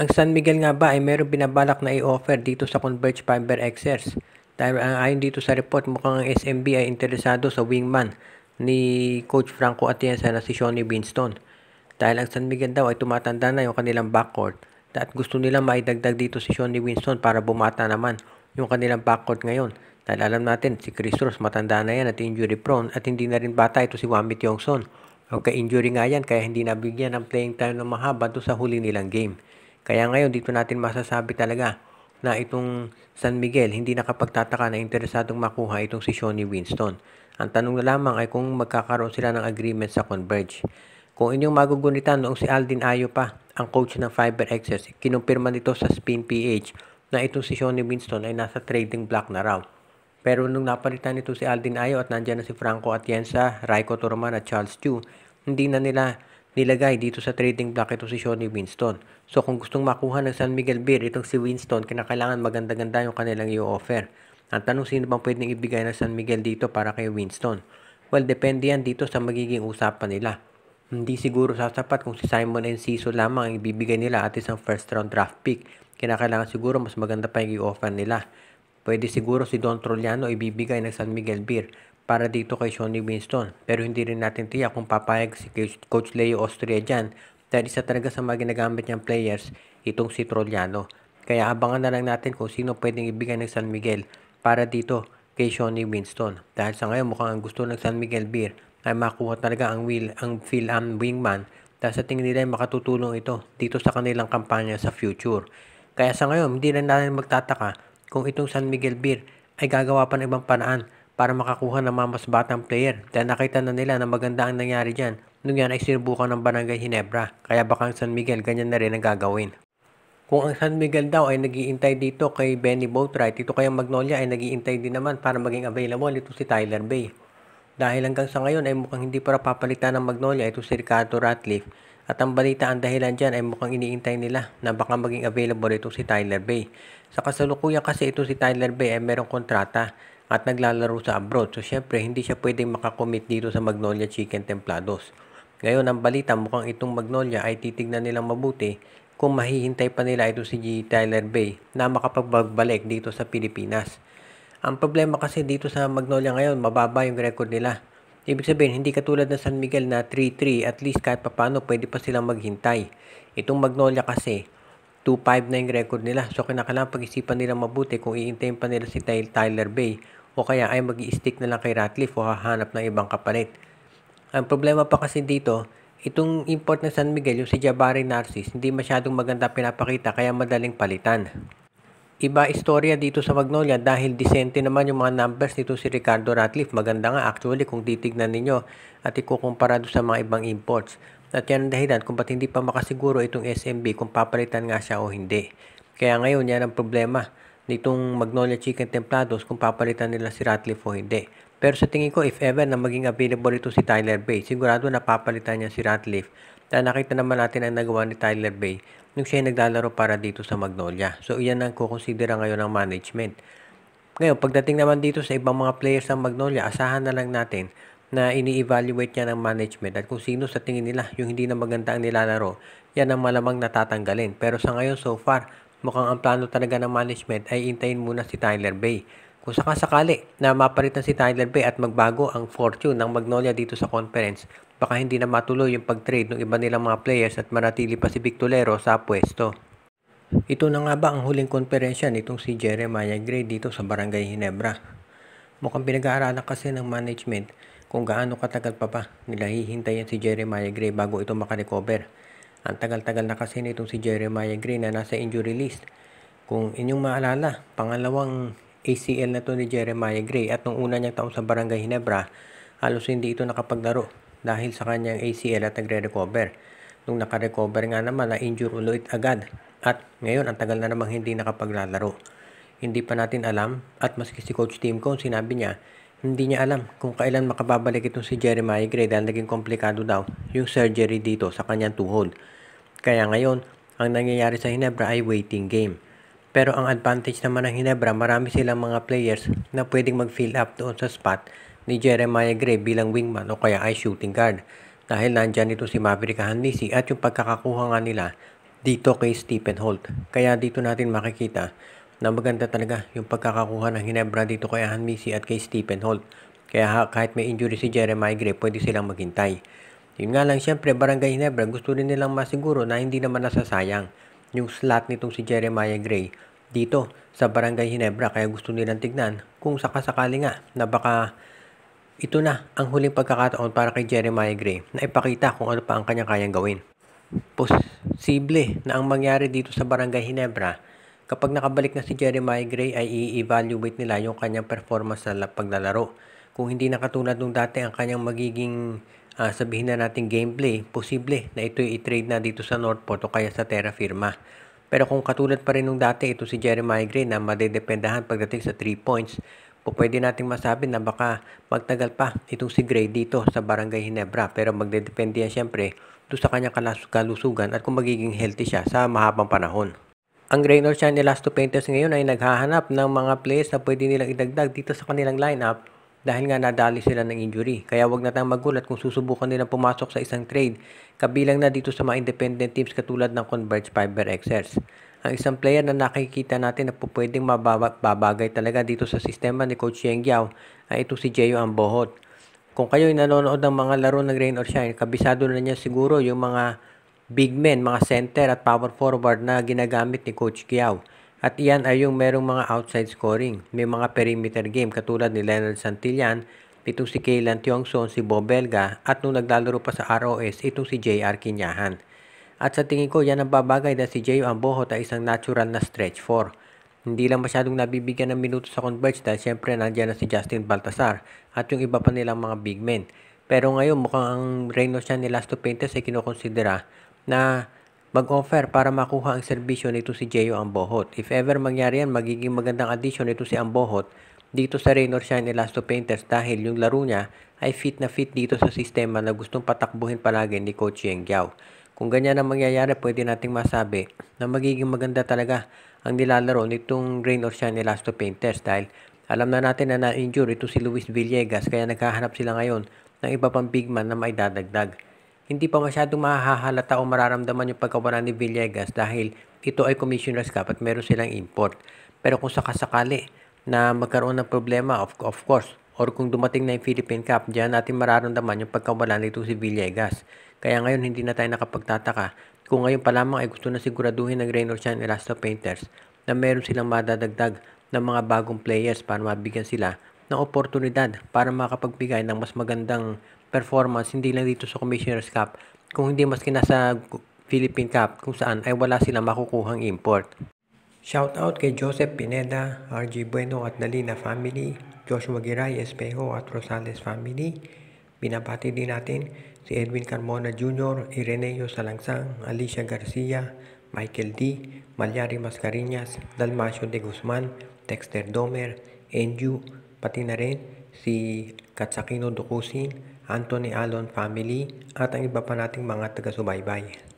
Ang San Miguel nga ba ay merong binabalak na i-offer dito sa Converge Fiber Xers. Dahil ayon dito sa report, mukhang ang SMB ay interesado sa wingman ni Coach Franco Atienza na si Shawnee Winston. Dahil ang San Miguel daw ay tumatanda na yung kanilang backcourt at gusto nila maidagdag dito si Shawnee Winston para bumata naman yung kanilang backcourt ngayon. Dahil alam natin, si Chris Ross matanda na yan at injury prone at hindi na rin bata ito si Wami Tiongson. Injury nga yan kaya hindi nabigyan ng playing time ng mahaba doon sa huli nilang game. Kaya ngayon dito natin masasabi talaga na itong San Miguel hindi nakapagtataka na interesadong makuha itong si Shawnee Winston. Ang tanong na lamang ay kung magkakaroon sila ng agreement sa Converge. Kung inyong magugunitan noong si Aldin Ayo pa, ang coach ng Fiber Access, kinumpirma nito sa Spin PH na itong si Shawnee Winston ay nasa trading block na raw. Pero nung napalitan nito si Aldin Ayo at nandyan na si Franco Atienza, Raiko Toroman at Charles Chu, hindi na nila nilagay dito sa trading block ito si Shawnee Winston. So kung gustong makuha ng San Miguel Beer itong si Winston, kinakailangan maganda-ganda yung kanilang i-offer. Ang tanong, sino bang pwedeng ibigay ng San Miguel dito para kay Winston? Well, depende yan dito sa magiging usapan nila. Hindi siguro sasapat kung si Simon Enciso lamang ang ibibigay nila at isang first round draft pick. Kinakailangan siguro mas maganda pa yung i-offer nila. Pwede siguro si Don Troliano ibibigay ng San Miguel Beer para dito kay Shawnee Winston. Pero hindi rin natin tiyak kung papayag si Coach Leo Austria dyan dahil isa talaga sa mga ginagamit niyang players itong si Troliano. Kaya abangan na lang natin kung sino pwedeng ibigay ng San Miguel para dito kay Shawnee Winston. Dahil sa ngayon mukhang ang gusto ng San Miguel Beer ay makuha talaga ang Phil-Am wingman dahil sa tingin nila ay makatutulong ito dito sa kanilang kampanya sa future. Kaya sa ngayon hindi na natin magtataka kung itong San Miguel Beer ay gagawa pa ng ibang paraan para makakuha ng mga mas batang player. Dahil nakita na nila na maganda ang nangyari dyan nung yan ay sinubukan ng Barangay Ginebra. Kaya baka ang San Miguel ganyan na rin ang gagawin. Kung ang San Miguel daw ay nag-iintay dito kay Benny Boatwright, ito kayang Magnolia ay nag-iintay din naman para maging available ito si Tyler Bay. Dahil hanggang sa ngayon ay mukhang hindi para papalitan ng Magnolia ito si Ricardo Ratliff. At ang balita, ang dahilan dyan ay mukhang iniintay nila na baka maging available ito si Tyler Bay. Sa kasalukuyan kasi ito si Tyler Bay ay merong kontrata at naglalaro sa abroad. So syempre hindi siya pwedeng makakommit dito sa Magnolia Chicken Templados. Ngayon ang balita, mukhang itong Magnolia ay titignan nilang mabuti kung mahihintay pa nila ito si Tyler Bay na makapagbalik dito sa Pilipinas. Ang problema kasi dito sa Magnolia ngayon, mababa yung record nila. Ibig sabihin, hindi katulad ng San Miguel na 3-3, at least kahit papano pwede pa silang maghintay. Itong Magnolia kasi, 2-5 na yung record nila. So kinakailangan pag-isipan nila mabuti kung iintayin pa nila si Tyler Bay o kaya ay mag-i-stick na lang kay Ratliff o hahanap ng ibang kapalit. Ang problema pa kasi dito, itong import ng San Miguel, yung si Jabari Narcis, hindi masyadong maganda pinapakita kaya madaling palitan. Iba istorya dito sa Magnolia dahil disente naman yung mga numbers nito si Ricardo Ratliff. Maganda nga actually kung titignan ninyo at ikukumpara sa mga ibang imports. At yan ang dahilan kung ba't hindi pa makasiguro itong SMB kung papalitan nga siya o hindi. Kaya ngayon yan ang problema nitong Magnolia Chicken Templados kung papalitan nila si Ratliff o hindi. Pero sa tingin ko if ever na maging available ito si Tyler Bay, sigurado na papalitan niya si Ratliff. Dahil nakita naman natin ang nagawa ni Tyler Bay nung siya naglalaro para dito sa Magnolia. So, iyan ang kukonsidera ngayon ng management. Ngayon, pagdating naman dito sa ibang mga players ng Magnolia, asahan na lang natin na ini-evaluate niya ng management at kung sino sa tingin nila yung hindi na maganda ang nilalaro, yan ang malamang natatanggalin. Pero sa ngayon, so far, mukhang ang plano talaga ng management ay intayin muna si Tyler Bay. Kung sakasakali na mapalitan si Tyler Bay at magbago ang fortune ng Magnolia dito sa conference, baka hindi na matuloy yung pag-trade ng iba nilang mga players at manatili pa si Victolero sa pwesto. Ito na nga ba ang huling konferensya nitong si Jeremiah Gray dito sa Barangay Ginebra? Mukhang pinag-aaralan kasi ng management kung gaano katagal pa nila hihintayin si Jeremiah Gray bago ito makarecover. Ang tagal-tagal na kasi nitong si Jeremiah Gray na nasa injury list. Kung inyong maalala, pangalawang ACL na to ni Jeremiah Gray at nung una niyang taon sa Barangay Ginebra, halos hindi ito nakapaglaro dahil sa kanyang ACL at nagre-recover. Nung nakarecover nga naman, na-injure ulit agad. At ngayon, ang tagal na namang hindi nakapaglalaro. Hindi pa natin alam, at maski si Coach Tim Cone, sinabi niya, hindi niya alam kung kailan makababalik itong si Jeremiah Gray dahil naging komplikado daw yung surgery dito sa kanyang tuhod. Kaya ngayon, ang nangyayari sa Ginebra ay waiting game. Pero ang advantage naman ng Ginebra, marami silang mga players na pwedeng mag-fill up doon sa spot ni Jeremiah Gray bilang wingman o kaya ay shooting guard. Dahil nandyan ito si Maverick Hanlisi at yung pagkakakuha nga nila dito kay Stephen Holt. Kaya dito natin makikita na maganda talaga yung pagkakakuha ng Ginebra dito kay Hanmisi at kay Stephen Holt. Kaya kahit may injury si Jeremiah Gray, pwede silang maghintay. Yun nga lang, syempre, Barangay Ginebra, gusto rin nilang masiguro na hindi naman nasasayang yung slot nitong si Jeremiah Gray dito sa Barangay Ginebra. Kaya gusto nilang tignan kung sakasakali nga na baka ito na ang huling pagkakataon para kay Jeremiah Gray na ipakita kung ano pa ang kanyang kayang gawin. Posible na ang mangyari dito sa Barangay Ginebra, kapag nakabalik na si Jeremiah Gray ay i-evaluate nila yung kanyang performance sa paglalaro. Kung hindi na katulad nung dati ang kanyang magiging sabihin na natin gameplay, posible na ito i-trade na dito sa Northport o kaya sa Terra Firma. Pero kung katulad pa rin nung dati, ito si Jeremiah Gray na madedependahan pagdating sa 3 points, pwede nating masabi na baka magtagal pa itong si Gray dito sa Barangay Ginebra. Pero magdedepende yan syempre doon sa kanyang kalusugan at kung magiging healthy siya sa mahabang panahon. Ang Rain or Shine Elasto Painters ngayon ay naghahanap ng mga players na pwede nilang idagdag dito sa kanilang lineup dahil nga nadali sila ng injury. Kaya wag na tayong magulat kung susubukan nilang pumasok sa isang trade kabilang na dito sa mga independent teams katulad ng Converge Fiber Xers. Ang isang player na nakikita natin na pwedeng babagay talaga dito sa sistema ni Coach Yeng Giao ay ito si Jeyo Ambohot. Kung kayo'y nanonood ng mga laro ng Rain or Shine, kabisado na niya siguro yung mga big men, mga center at power forward na ginagamit ni Coach Giao. At iyan ay yung merong mga outside scoring. May mga perimeter game katulad ni Leonard Santillan, itong si Kaylan Tiongson, si Bob Belga, at nung naglalaro pa sa ROS, itong si JR Quinyahan. At sa tingin ko, yan ang babagay na si Jeyo Ambohot ay isang natural na stretch 4. Hindi lang masyadong nabibigyan ng minuto sa Converge dahil syempre nandiyan na si Justin Baltasar at yung iba pa nilang mga big men. Pero ngayon mukhang ang Reynolds siya ni Elasto Painters ay kinokonsidera na mag-offer para makuha ang serbisyo nito si Jeyo Ambohot. If ever mangyari yan, magiging magandang addition nito si Ambohot dito sa Rain or Shine Elasto Painters dahil yung laro niya ay fit na fit dito sa sistema na gustong patakbuhin palagi ni Coach Yeng Giao. Kung ganyan ang mangyayari, pwede nating masabi na magiging maganda talaga ang nilalaro nitong Rain or Shine Elasto Painters dahil alam na natin na na-injure ito si Luis Villegas kaya naghahanap sila ngayon ng iba pang big man na maidadagdag. Hindi pa masyadong mahahalata o mararamdaman yung pagkawala ni Villegas dahil ito ay Commissioner's Cup at meron silang import. Pero kung sakasakali na magkaroon ng problema, of course, or kung dumating na yung Philippine Cup, diyan natin mararamdaman yung pagkawala nito si Villegas. Kaya ngayon hindi na tayo nakapagtataka kung ngayon pa lamang ay gusto na siguraduhin ng Rain or Shine Elasto Painters na meron silang madadagdag ng mga bagong players para mabigyan sila ng oportunidad para makapagbigay ng mas magandang performance hindi lang dito sa Commissioner's Cup kung hindi maski nasa Philippine Cup kung saan ay wala silang makukuhang import. Shoutout kay Joseph Pineda, RG Bueno at Dalina family, Joshua Giray Espejo at Rosales family. Binabati din natin si Edwin Carmona Jr., Ireneo Salangsang, Alicia Garcia, Michael D., Malyari Mascariñas, Dalmacio de Guzman, Dexter Domer, Enju, pati na rin si Katsakino Dukusin, Anthony Alon family at ang iba pa nating mga taga-subaybay.